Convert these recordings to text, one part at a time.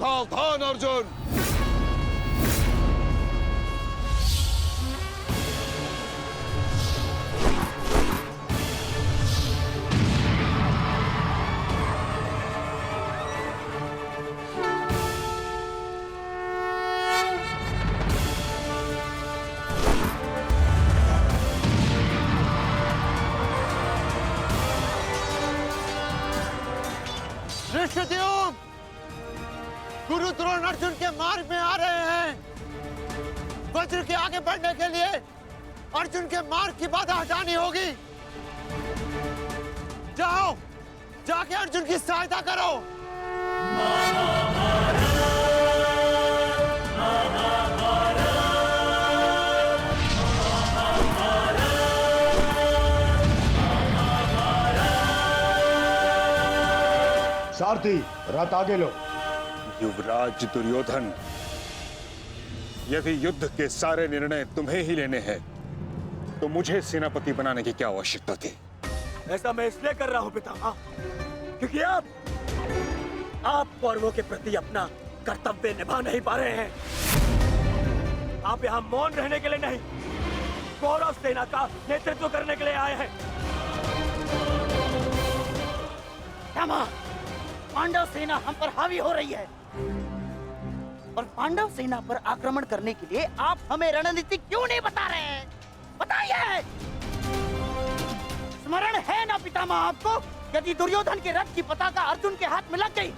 सावधान अर्जुन। ऋषिद्युम्न, गुरु द्रोण अर्जुन के मार्ग में आ रहे हैं। वज्र के आगे बढ़ने के लिए अर्जुन के मार्ग की बाधा हटानी होगी। जाओ, जाके अर्जुन की सहायता करो। सारथी, रथ आगे लो। युवराज दुर्योधन, यदि युद्ध के सारे निर्णय तुम्हें ही लेने हैं तो मुझे सेनापति बनाने की क्या आवश्यकता थी? ऐसा मैं इसलिए कर रहा हूं पितामह, क्योंकि आप कौरवों के प्रति अपना कर्तव्य निभा नहीं पा रहे हैं। आप यहाँ मौन रहने के लिए नहीं, कौरव सेना का नेतृत्व करने के लिए आए हैं। पांडव सेना हम पर हावी हो रही है और पांडव सेना पर आक्रमण करने के लिए आप हमें रणनीति क्यों नहीं बता रहे हैं? बताइए। स्मरण है ना पितामह आपको, यदि दुर्योधन के रथ की पताका अर्जुन के हाथ में लग गई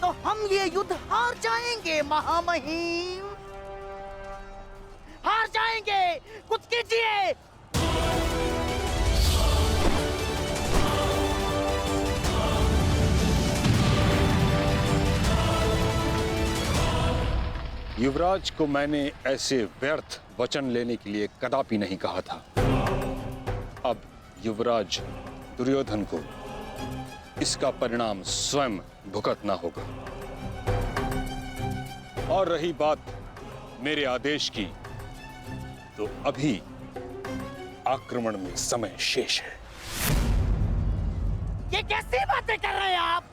तो हम ये युद्ध हार जाएंगे महामहिम, हार जाएंगे। कुछ कीजिए। युवराज को मैंने ऐसे व्यर्थ वचन लेने के लिए कदापि नहीं कहा था। अब युवराज दुर्योधन को इसका परिणाम स्वयं भुगतना होगा। और रही बात मेरे आदेश की, तो अभी आक्रमण में समय शेष है। ये कैसी बातें कर रहे हैं आप?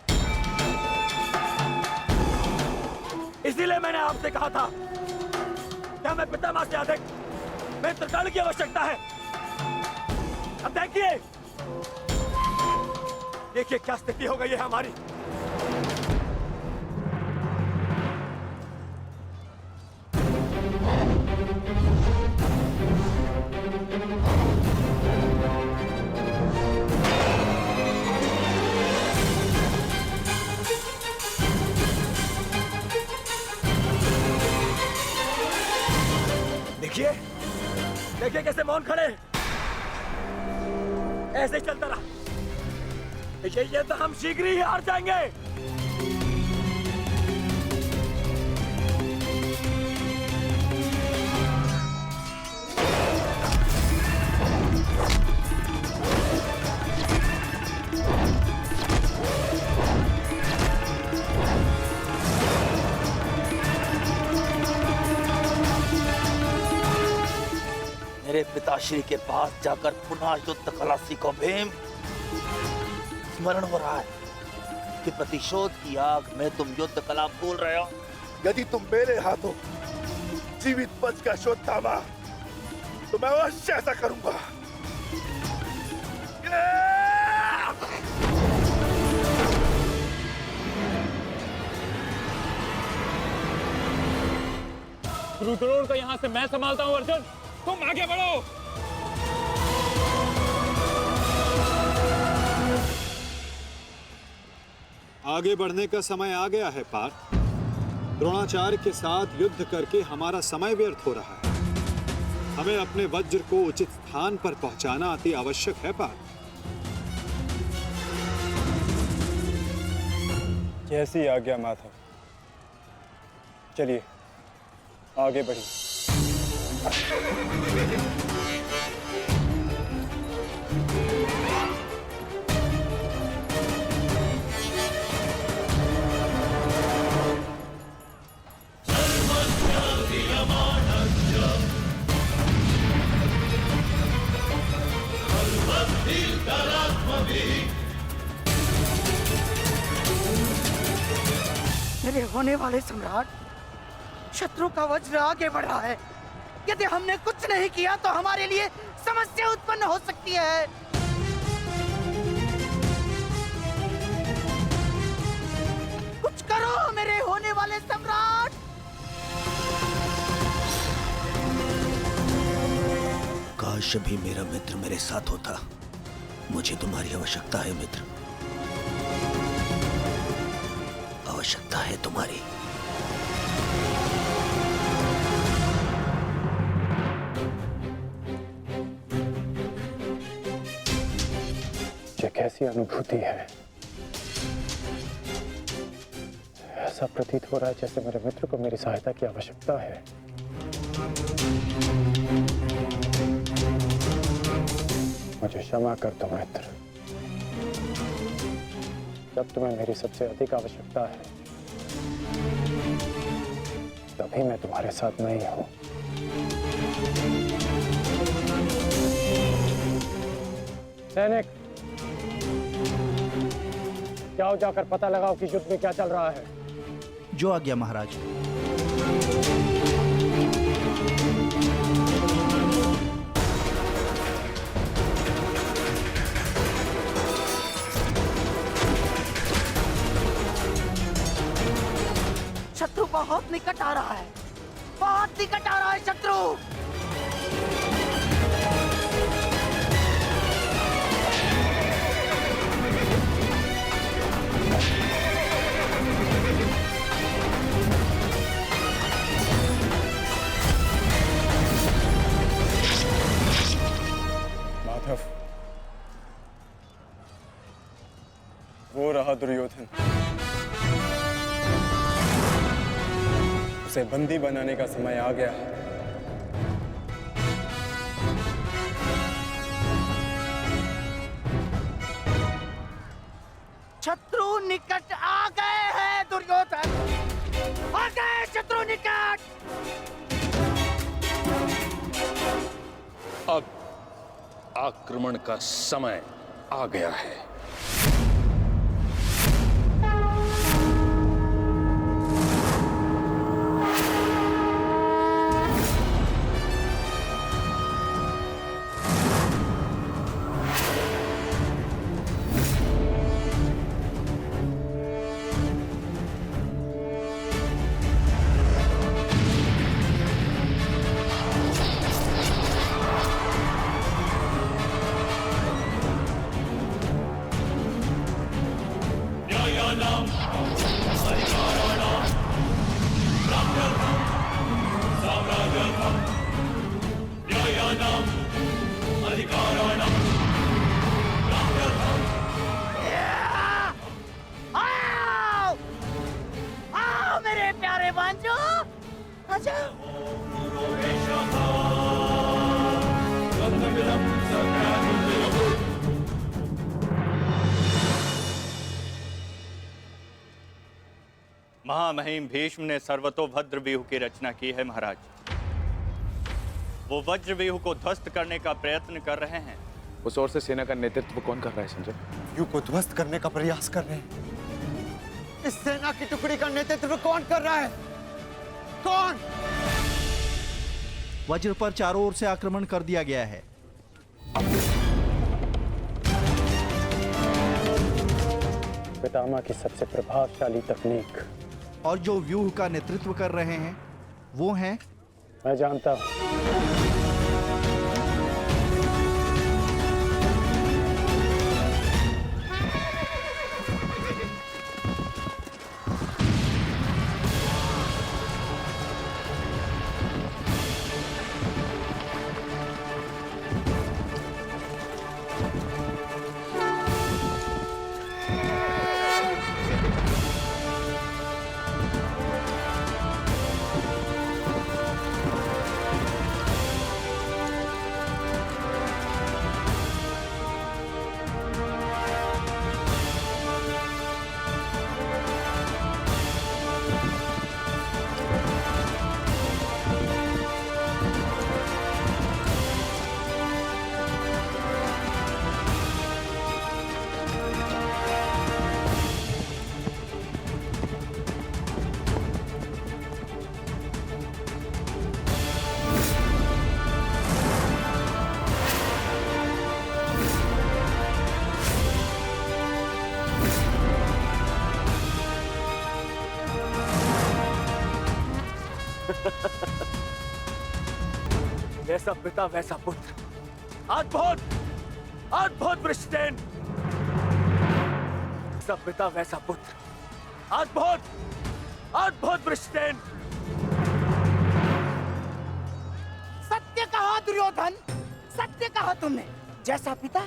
इसीलिए मैंने आपसे कहा था कि हमें पितामह से अधिक मित्रगण की आवश्यकता है। अब देखिए क्या स्थिति हो गई है हमारी। देखिए कैसे मौन खड़े, ऐसे ही चलता रहा ये तो हम शीघ्र ही हार जाएंगे। मेरे पिताश्री के पास जाकर पुनः युद्ध कला सीखो भीम। स्मरण हो रहा है कि प्रतिशोध की आग में तुम युद्ध कला भूल रहे हो। यदि तुम मेरे हाथों जीवित बचकर शोध थामा तो मैं अवश्य ऐसा करूंगा। गुरु द्रोण को यहाँ से मैं संभालता हूँ। अर्जुन, तुम आगे बढ़ो। आगे बढ़ने का समय आ गया है पार्थ। द्रोणाचार्य के साथ युद्ध करके हमारा समय व्यर्थ हो रहा है। हमें अपने वज्र को उचित स्थान पर पहुंचाना अति आवश्यक है पार्थ। जैसी आज्ञा माता। चलिए आगे बढ़िए। मेरे होने वाले सम्राट, शत्रु का वज्र आगे बढ़ा है। यदि हमने कुछ नहीं किया तो हमारे लिए समस्या उत्पन्न हो सकती है। कुछ करो मेरे होने वाले सम्राट। काश भी मेरा मित्र मेरे साथ होता। मुझे तुम्हारी आवश्यकता है मित्र, आवश्यकता है तुम्हारी। ये कैसी अनुभूति है? ऐसा प्रतीत हो रहा है जैसे मेरे मित्र को मेरी सहायता की आवश्यकता है। मुझे क्षमा कर दो मित्र, जब तुम्हें मेरी सबसे अधिक आवश्यकता है तभी मैं तुम्हारे साथ नहीं हूं। सैनिक, जाओ जाकर पता लगाओ कि युद्ध में क्या चल रहा है। जो आज्ञा महाराज। शत्रु बहुत निकट आ रहा है, बहुत निकट आ रहा है शत्रु। माधव, वो रहा दुर्योधन। उसे बंदी बनाने का समय आ गया है। शत्रु निकट आ गए हैं दुर्योधन, आ गए शत्रु निकट। अब आक्रमण का समय आ गया है। आओ, आओ मेरे प्यारे बांजो, आजा। महामहिम भीष्म ने सर्वतोभद्र व्यूह की रचना की है महाराज। वो वज्र व्यूह को ध्वस्त करने का प्रयत्न कर रहे हैं। उस ओर से सेना का नेतृत्व कौन कर रहा है संजय? व्यूह को ध्वस्त करने का प्रयास कर रहे हैं। इस सेना की टुकड़ी का नेतृत्व कौन कर रहा है? कौन? वज्र पर चारों ओर से आक्रमण कर दिया गया है। पितामह की सबसे प्रभावशाली तकनीक। और जो व्यूह का नेतृत्व कर रहे हैं वो हैं? मैं जानता हूं। जैसा पिता वैसा पुत्र। अद्भुत वृषसेन। सब पिता वैसा पुत्र। अद्भुत वृषसेन। सत्य कहा दुर्योधन, सत्य कहा तुमने। जैसा पिता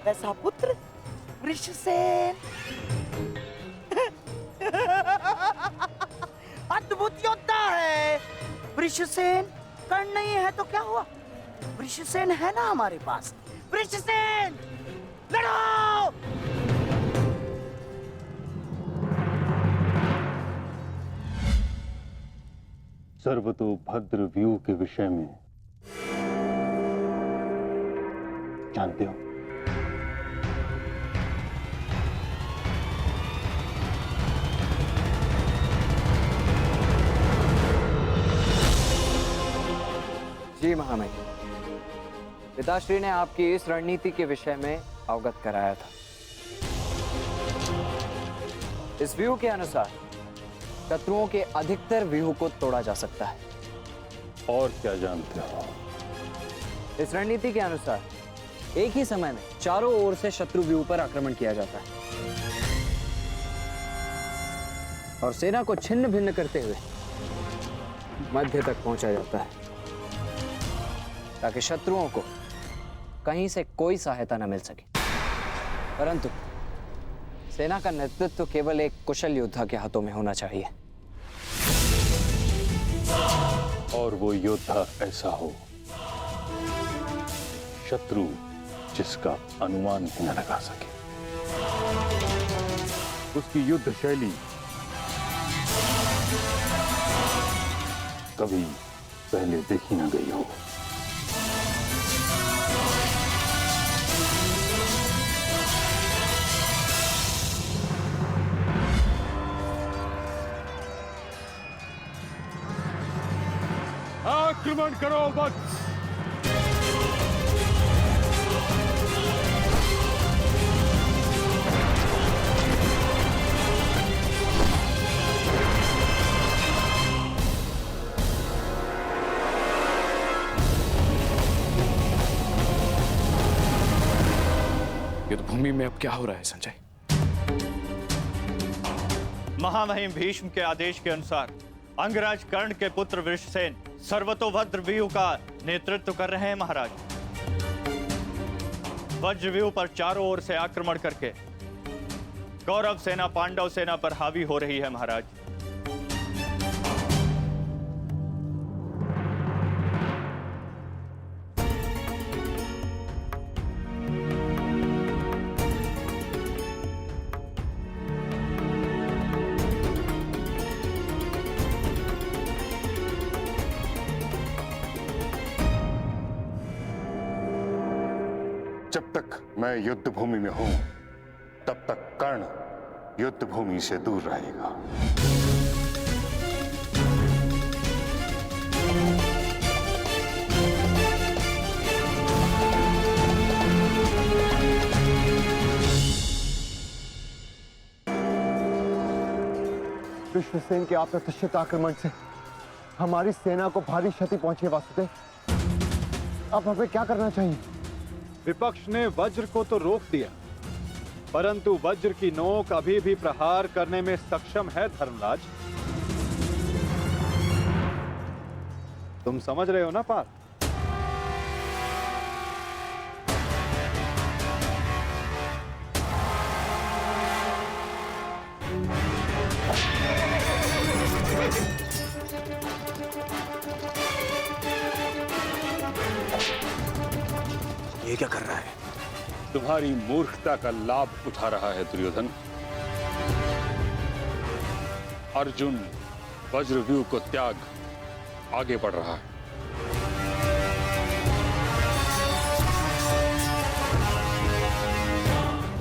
वैसा पुत्र वृषसेन। अद्भुत योद्धा है वृषसेन। कर्ण नहीं है तो क्या हुआ, वृषसेन है ना हमारे पास। वृषसेन लड़ो। सर्वतोभद्र व्यूह के विषय में जानते हो? जी महामहिम, पिताश्री ने आपकी इस रणनीति के विषय में अवगत कराया था। इस व्यूह के अनुसार शत्रुओं के अधिकतर व्यूह को तोड़ा जा सकता है। और क्या जानते हो? इस रणनीति के अनुसार एक ही समय में चारों ओर से शत्रु व्यूह पर आक्रमण किया जाता है और सेना को छिन्न भिन्न करते हुए मध्य तक पहुंचा जाता है ताकि शत्रुओं को कहीं से कोई सहायता न मिल सके। परंतु सेना का नेतृत्व तो केवल एक कुशल योद्धा के हाथों में होना चाहिए। और वो योद्धा ऐसा हो शत्रु जिसका अनुमान भी न लगा सके। उसकी युद्ध शैली कभी पहले देखी न गई हो। आक्रमण करो वत्स। युद्ध भूमि में अब क्या हो रहा है संजय? महामहिम भीष्म के आदेश के अनुसार अंगराज कर्ण के पुत्र वृषसेन सर्वतोभद्र व्यूह का नेतृत्व कर रहे हैं महाराज। वज्र व्यूह पर चारों ओर से आक्रमण करके कौरव सेना पांडव सेना पर हावी हो रही है महाराज। जब तक मैं युद्ध भूमि में हूं तब तक कर्ण युद्ध भूमि से दूर रहेगा। विश्वसेन के अप्रत्याशित आक्रमण से हमारी सेना को भारी क्षति पहुंची। वासुदेव, अब हमें क्या करना चाहिए? विपक्ष ने वज्र को तो रोक दिया, परंतु वज्र की नोक अभी भी प्रहार करने में सक्षम है धर्मराज। तुम समझ रहे हो ना पार्थ? ये क्या कर रहा है? तुम्हारी मूर्खता का लाभ उठा रहा है दुर्योधन। अर्जुन वज्रव्यूह को त्याग आगे बढ़ रहा है।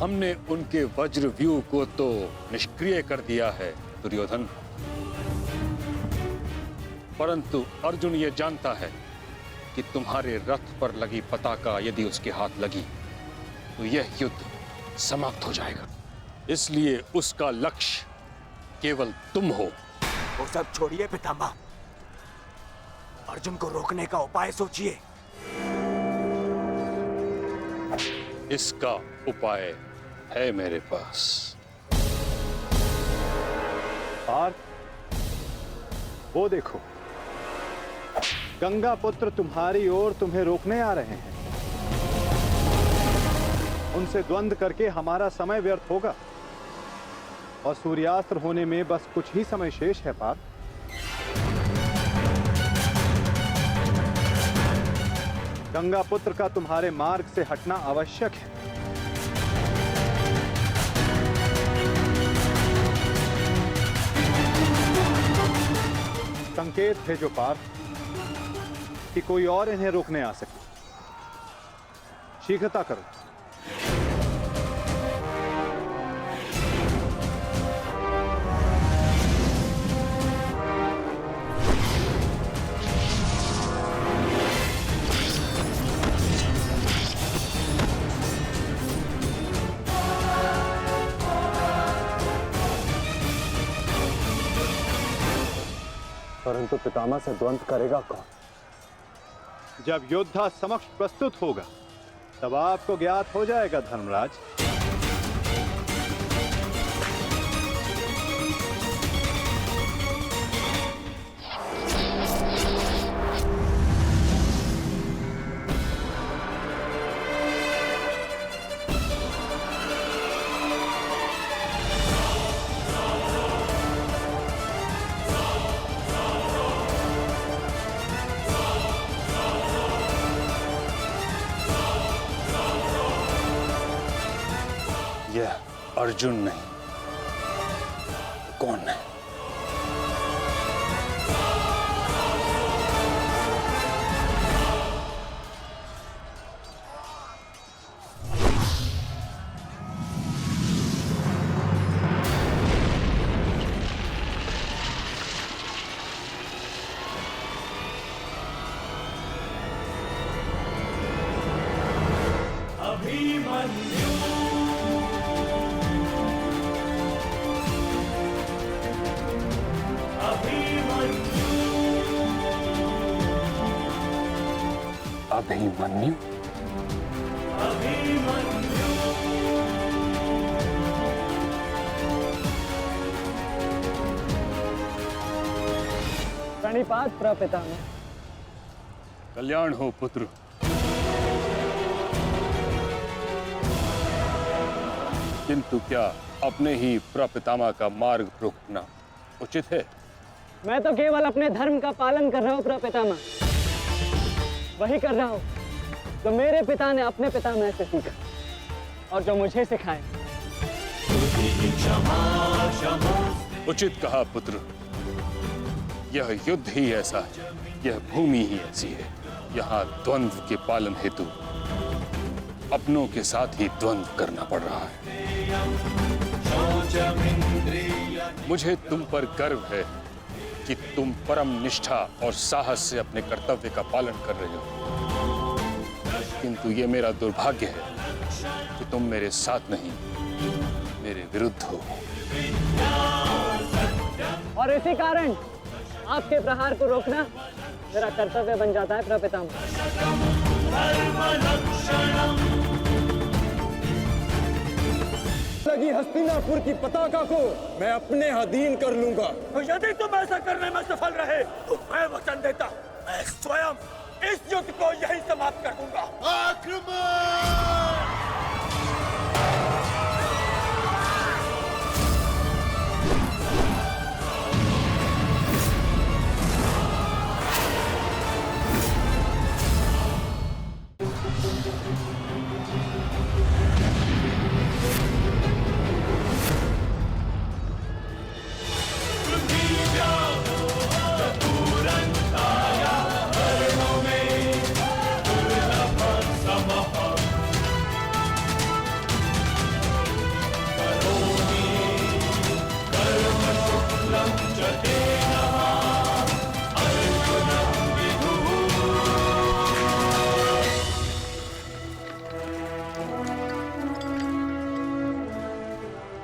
हमने उनके वज्रव्यूह को तो निष्क्रिय कर दिया है दुर्योधन, परंतु अर्जुन ये जानता है कि तुम्हारे रथ पर लगी पताका यदि उसके हाथ लगी तो यह युद्ध समाप्त हो जाएगा। इसलिए उसका लक्ष्य केवल तुम हो। वो सब छोड़िए पितामह, अर्जुन को रोकने का उपाय सोचिए। इसका उपाय है मेरे पास। पार्थ, वो देखो, गंगा पुत्र तुम्हारी ओर तुम्हें रोकने आ रहे हैं। उनसे द्वंद्व करके हमारा समय व्यर्थ होगा और सूर्यास्त होने में बस कुछ ही समय शेष है। पार्थ, गंगा पुत्र का तुम्हारे मार्ग से हटना आवश्यक है। संकेत भेजो पार्थ कि कोई और इन्हें रोकने आ सके। शीघ्रता करो। परंतु पितामह से द्वंद्व करेगा कौन? जब योद्धा समक्ष प्रस्तुत होगा तब आपको ज्ञात हो जाएगा धर्मराज। यह अर्जुन नहीं, कौन है? अभिमन्यु? प्रणिपात प्रपितामह। कल्याण हो पुत्र। किंतु क्या अपने ही प्रपितामह का मार्ग रोकना उचित है? मैं तो केवल अपने धर्म का पालन कर रहा हूँ प्रपितामह। वही कर रहा हूँ जो मेरे पिता ने अपने पितामह से सीखा और जो मुझे सिखाए। उचित कहा पुत्र। यह युद्ध ही ऐसा है, यह भूमि ही ऐसी है। यहाँ द्वंद्व के पालन हेतु अपनों के साथ ही द्वंद्व करना पड़ रहा है। मुझे तुम पर गर्व है कि तुम परम निष्ठा और साहस से अपने कर्तव्य का पालन कर रहे हो, किंतु ये मेरा दुर्भाग्य है कि तुम मेरे साथ नहीं, मेरे विरुद्ध हो। और इसी कारण आपके प्रहार को रोकना मेरा कर्तव्य बन जाता है प्रपितामह। लगी हस्तिनापुर की पताका को मैं अपने अधीन कर लूंगा। तो यदि तुम ऐसा करने में सफल रहे तो मैं वचन देता हूँ, मैं स्वयं इस युद्ध को यही समाप्त कर दूंगा। आक्रमण!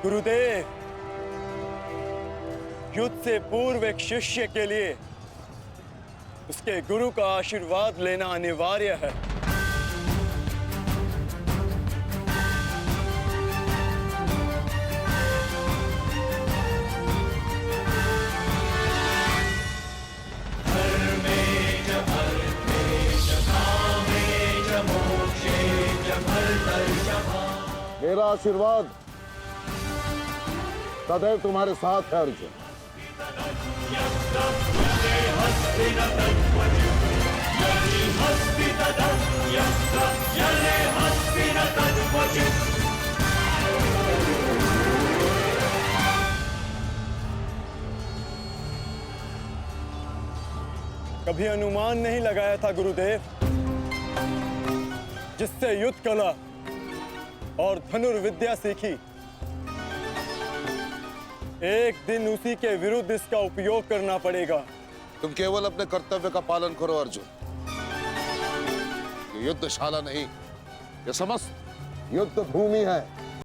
गुरुदेव, युद्ध से पूर्व एक शिष्य के लिए उसके गुरु का आशीर्वाद लेना अनिवार्य है। मेरा आशीर्वाद सदैव तुम्हारे साथ है अर्जुन। कभी अनुमान नहीं लगाया था गुरुदेव, जिससे युद्ध कला और धनुर्विद्या सीखी, एक दिन उसी के विरुद्ध इसका उपयोग करना पड़ेगा। तुम केवल अपने कर्तव्य का पालन करो अर्जुन। ये युद्धशाला नहीं, ये समस्त युद्ध भूमि है।